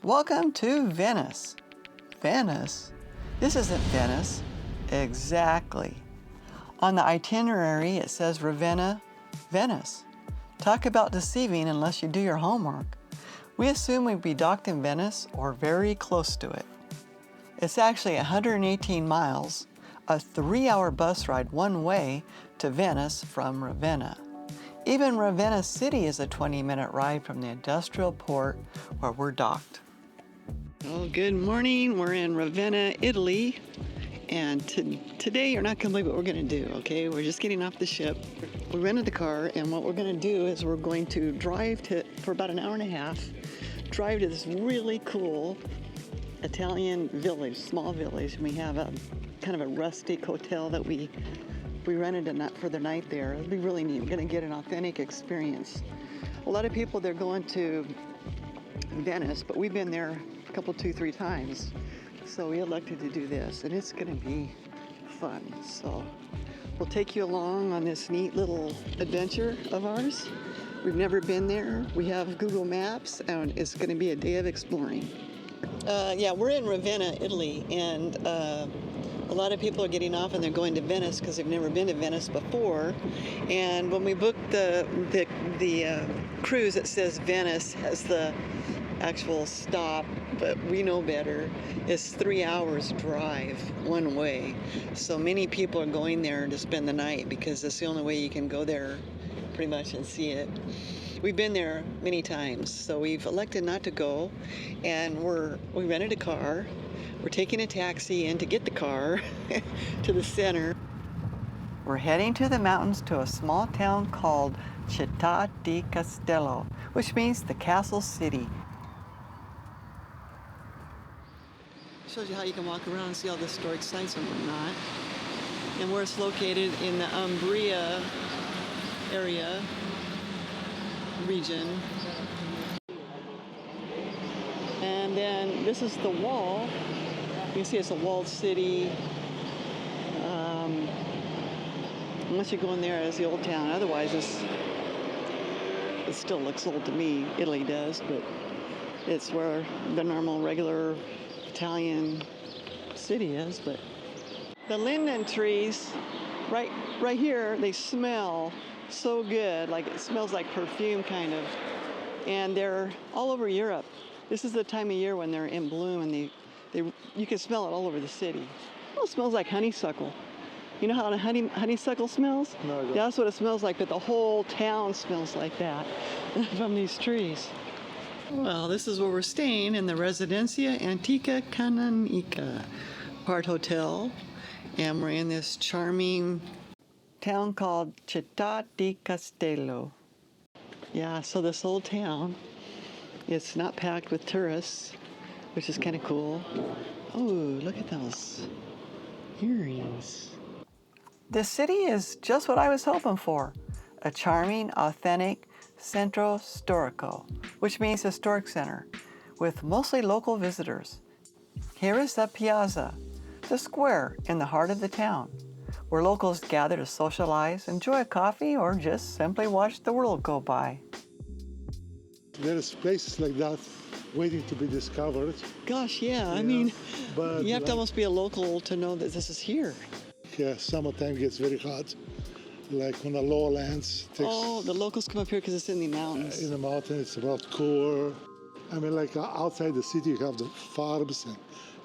Welcome to Venice. Venice? This isn't Venice. Exactly. On the itinerary, it says Ravenna, Venice. Talk about deceiving unless you do your homework. We assume we'd be docked in Venice or very close to it. It's actually 118 miles, a 3-hour bus ride one way to Venice from Ravenna. Even Ravenna City is a 20-minute ride from the industrial port where we're docked. Oh, good morning. We're in Ravenna, Italy. And today you're not going to believe what we're going to do, okay? We're just getting off the ship. We rented a car, and what we're going to do is we're going to drive for about an hour and a half, drive to this really cool Italian village, small village. And we have a kind of a rustic hotel that we rented for the night there. It'll be really neat. We're going to get an authentic experience. A lot of people, they're going to Venice, but we've been there a couple, 2-3 times. So we elected to do this, and it's going to be fun. So we'll take you along on this neat little adventure of ours. We've never been there. We have Google Maps, and it's going to be a day of exploring. Yeah, we're in Ravenna, Italy, and a lot of people are getting off and they're going to Venice because they've never been to Venice before. And when we booked the cruise, it says Venice as the actual stop, but we know better. It's 3 hours drive one way. So many people are going there to spend the night because it's the only way you can go there pretty much and see it. We've been there many times, so we've elected not to go, and we rented a car. We're taking a taxi in to get the car to the center. We're heading to the mountains to a small town called Città di Castello, which means the castle city. Shows you how you can walk around and see all the historic sites and whatnot. And where it's located in the Umbria area, region. And then this is the wall. You can see it's a walled city. Unless you go in there as the old town. Otherwise, it still looks old to me. Italy does, but it's where the normal, regular Italian city is. But the linden trees, right here, they smell so good. Like it smells like perfume, kind of. And they're all over Europe. This is the time of year when they're in bloom, and you can smell it all over the city. Well, it smells like honeysuckle. You know how a honeysuckle smells? No, I don't. That's what it smells like, but the whole town smells like that from these trees. Well, this is where we're staying in the Residencia Antica Canonica Part Hotel, and we're in this charming town called Città di Castello. Yeah, so this old town, it's not packed with tourists, which is kind of cool. Oh, look at those earrings. This city is just what I was hoping for. A charming, authentic centro storico, which means historic center, with mostly local visitors. Here is the piazza, the square in the heart of the town, where locals gather to socialize, enjoy a coffee, or just simply watch the world go by. There's places like that waiting to be discovered. Gosh, yeah, I mean, but you have to almost be a local to know that this is here. Yeah, summertime gets very hot. Like on the lowlands. Oh, the locals come up here because it's in the mountains. In the mountains, it's about cooler. I mean, like outside the city, you have the farms, and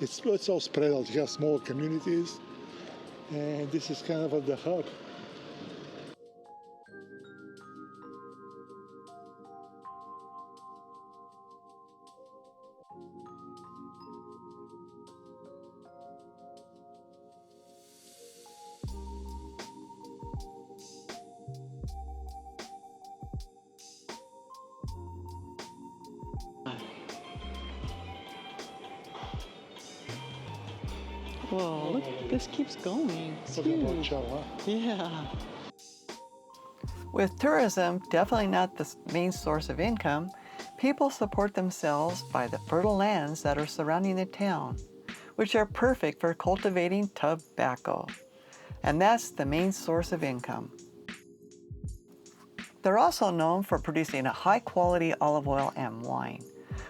it's all spread out. You have small communities, and this is kind of at the hub. Whoa, look, this keeps going. It's huge. Yeah. With tourism definitely not the main source of income, people support themselves by the fertile lands that are surrounding the town, which are perfect for cultivating tobacco. And that's the main source of income. They're also known for producing a high-quality olive oil and wine,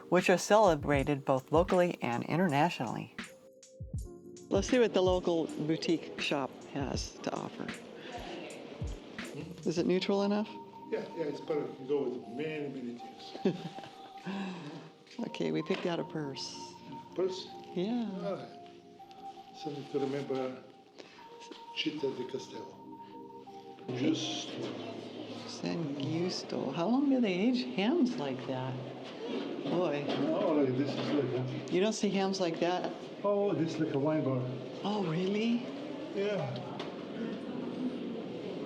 which are celebrated both locally and internationally. Let's see what the local boutique shop has to offer. Is it neutral enough? Yeah, it's better to go with many things. Okay, we picked out a purse. Purse? Yeah. All right. Something to remember. Città di Castello. Just. San Giusto. How long do they age hams like that? Boy. Oh, like this is like a. You don't see hams like that? Oh, this is like a wine bar. Oh, really? Yeah.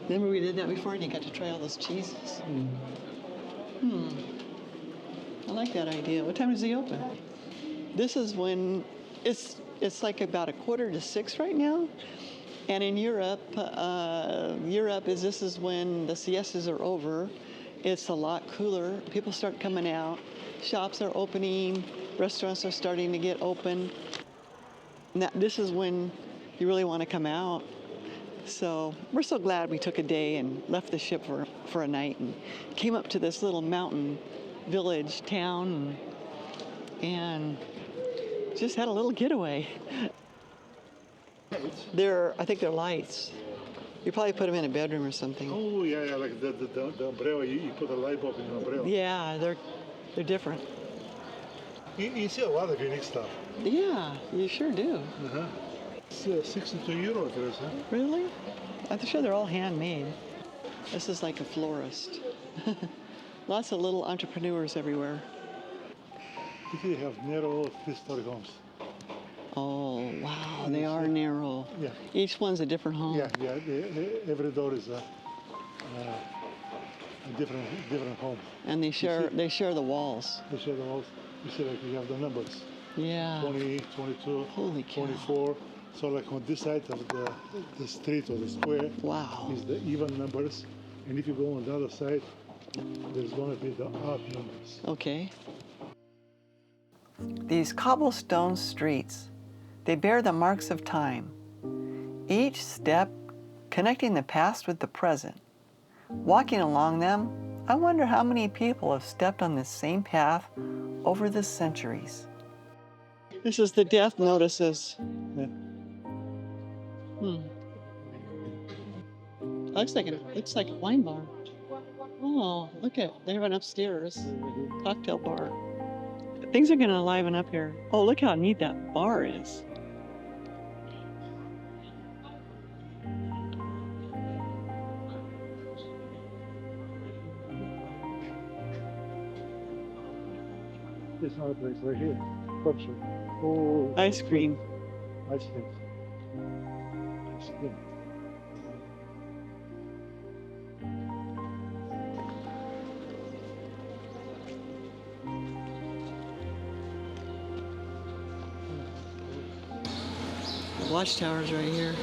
Remember we did that before and you got to try all those cheeses? I like that idea. What time does he open? This is when it's like about 5:45 right now. And in Europe, this is when the siestas are over. It's a lot cooler. People start coming out. Shops are opening. Restaurants are starting to get open. Now, this is when you really want to come out. So we're so glad we took a day and left the ship for a night and came up to this little mountain village town and just had a little getaway. I think they're lights. You probably put them in a bedroom or something. Oh, yeah, like the umbrella. You put a light bulb in the umbrella. Yeah, they're different. You see a lot of unique stuff. Yeah, you sure do. It's 62 euro, huh? Really? I'm sure they're all handmade. This is like a florist. Lots of little entrepreneurs everywhere. You have narrow three-story homes. Oh, wow, they are narrow. Yeah. Each one's a different home. Yeah. Every door is a different home. And they share the walls. They share the walls. You see, like you have the numbers. Yeah. 20, 22, Holy cow. 24. So like on this side of the street or the square Wow. is the even numbers. And if you go on the other side, there's going to be the odd numbers. Okay. These cobblestone streets, they bear the marks of time. Each step connecting the past with the present. Walking along them, I wonder how many people have stepped on this same path over the centuries. This is the death notices. Yeah. Looks like a wine bar. Oh, look at, they have an upstairs cocktail bar. Things are gonna liven up here. Oh, look how neat that bar is. There's another place right here. Pub shop. Oh. Ice cream. Ice cream. Ice cream. The watchtower's right here.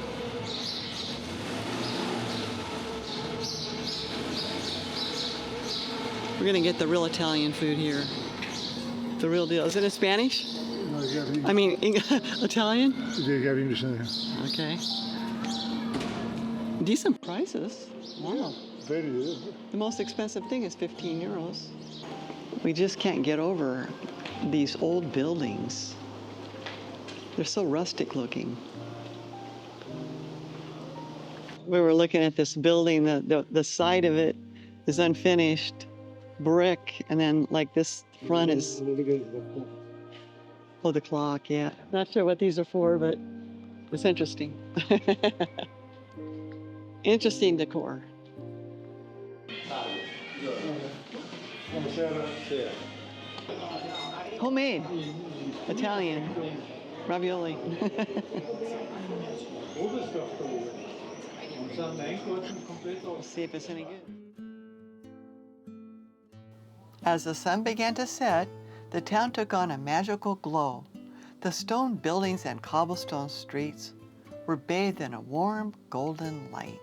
We're gonna get the real Italian food here. The real deal. Is it in Spanish? No, you have English. I mean, Italian? You have English in there. Okay. Decent prices. Wow. Very good. The most expensive thing is 15 euros. We just can't get over these old buildings. They're so rustic looking. We were looking at this building, the side of it is unfinished, brick, and then like this front is, oh, the clock, yeah. Not sure what these are for, but it's interesting. Interesting decor. Homemade, Italian, ravioli. We'll see if it's any good. As the sun began to set, the town took on a magical glow. The stone buildings and cobblestone streets were bathed in a warm, golden light.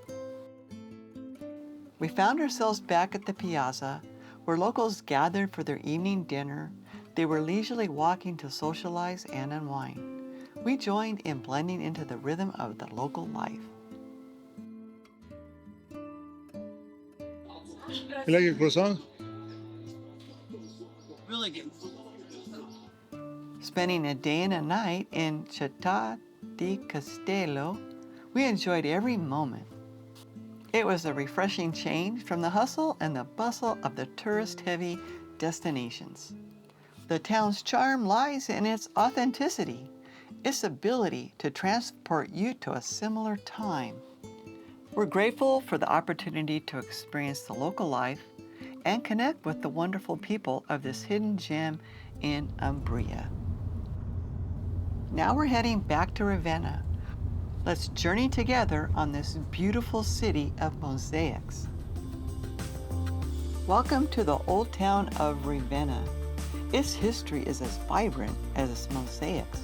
We found ourselves back at the piazza, where locals gathered for their evening dinner. They were leisurely walking to socialize and unwind. We joined in blending into the rhythm of the local life. You like a croissant? Really good. Spending a day and a night in Città di Castello, we enjoyed every moment. It was a refreshing change from the hustle and the bustle of the tourist-heavy destinations. The town's charm lies in its authenticity, its ability to transport you to a similar time. We're grateful for the opportunity to experience the local life and connect with the wonderful people of this hidden gem in Umbria. Now we're heading back to Ravenna. Let's journey together on this beautiful city of mosaics. Welcome to the old town of Ravenna. Its history is as vibrant as its mosaics,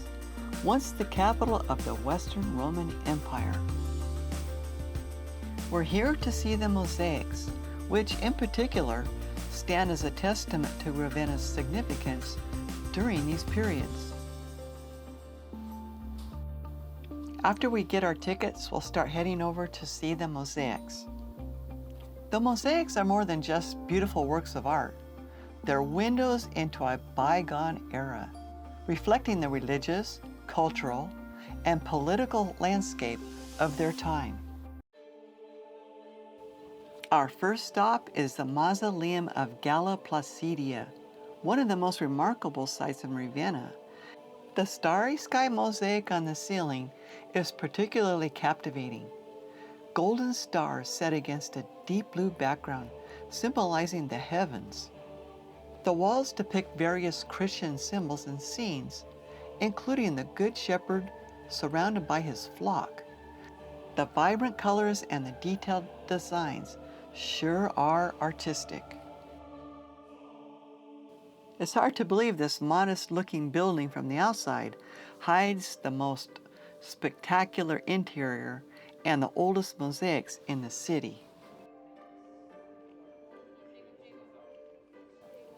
once the capital of the Western Roman Empire. We're here to see the mosaics, which in particular stand as a testament to Ravenna's significance during these periods. After we get our tickets, we'll start heading over to see the mosaics. The mosaics are more than just beautiful works of art. They're windows into a bygone era, reflecting the religious, cultural, and political landscape of their time. Our first stop is the mausoleum of Galla Placidia, one of the most remarkable sights in Ravenna. The starry sky mosaic on the ceiling is particularly captivating. Golden stars set against a deep blue background, symbolizing the heavens. The walls depict various Christian symbols and scenes, including the Good Shepherd surrounded by his flock. The vibrant colors and the detailed designs sure are artistic. It's hard to believe this modest-looking building from the outside hides the most spectacular interior and the oldest mosaics in the city.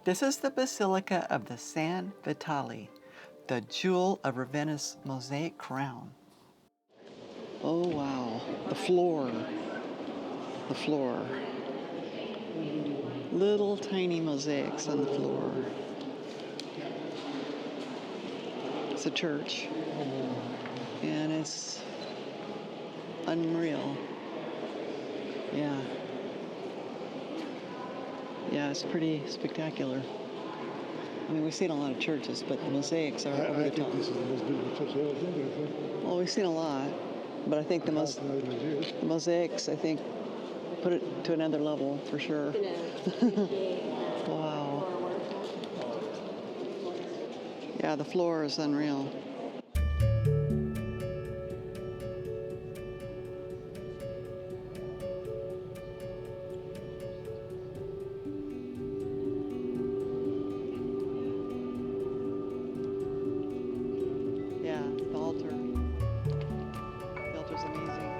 This is the Basilica of the San Vitale, the jewel of Ravenna's mosaic crown. Oh wow, the floor. Little tiny mosaics on the floor. It's a church, and it's unreal. Yeah, it's pretty spectacular. I mean, we've seen a lot of churches, but the mosaics are over the top. This is the most beautiful church I've ever seen. Well, we've seen a lot, but I think the mosaics, I think, put it to another level for sure. Wow. Yeah, the floor is unreal. Yeah, the altar. The altar's amazing.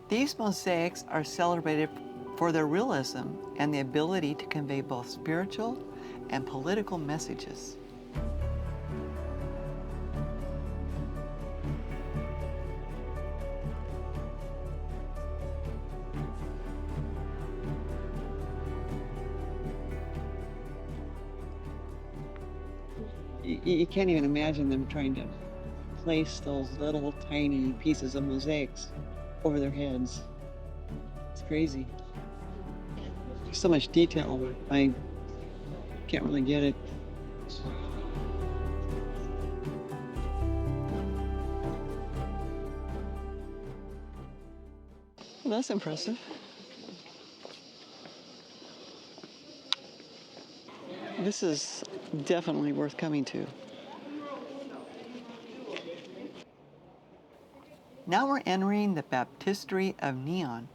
These mosaics are celebrated for their realism and the ability to convey both spiritual and political messages. You can't even imagine them trying to place those little tiny pieces of mosaics over their heads. It's crazy. There's so much detail, I can't really get it. Well, that's impressive. This is definitely worth coming to. Now we're entering the Baptistery of Neon.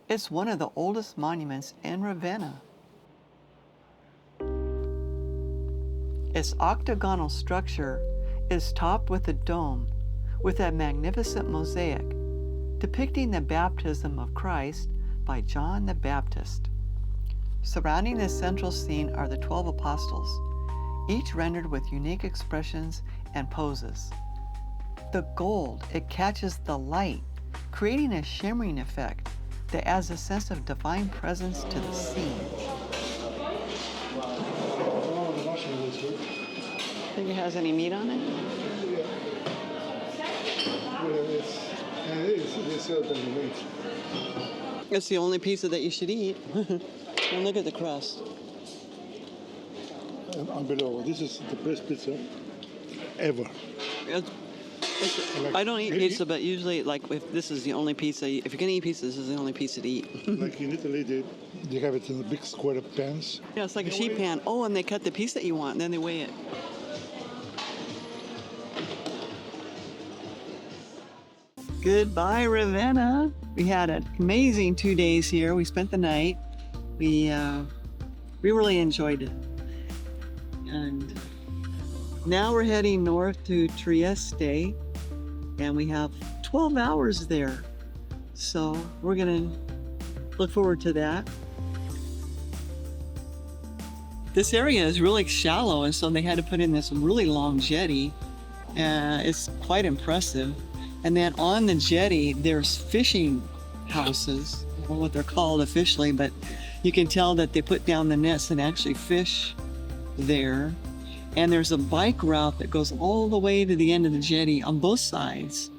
It's one of the oldest monuments in Ravenna. Its octagonal structure is topped with a dome with a magnificent mosaic depicting the baptism of Christ by John the Baptist. Surrounding this central scene are the 12 apostles, each rendered with unique expressions and poses. The gold, it catches the light, creating a shimmering effect that adds a sense of divine presence to the scene. Oh, the marshmallow is good. Think it has any meat on it? They sell it on the weight. It's the only pizza that you should eat. And look at the crust. And below, this is the best pizza ever. I don't eat pizza, but usually, like, if this is the only pizza, if you're gonna eat pizza, this is the only pizza to eat. Like in Italy, they have it in big square pans. Yeah, it's like a sheet pan. Oh, and they cut the piece that you want, and then they weigh it. Goodbye, Ravenna. We had an amazing 2 days here. We spent the night. We really enjoyed it. And now we're heading north to Trieste, and we have 12 hours there. So we're gonna look forward to that. This area is really shallow, and so they had to put in this really long jetty. It's quite impressive. And then on the jetty, there's fishing houses. I don't know what they're called officially, but you can tell that they put down the nets and actually fish there. And there's a bike route that goes all the way to the end of the jetty on both sides.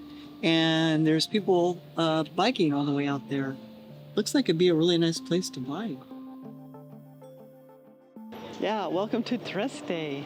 And there's people biking all the way out there. Looks like it'd be a really nice place to bike. Yeah, welcome to Trieste.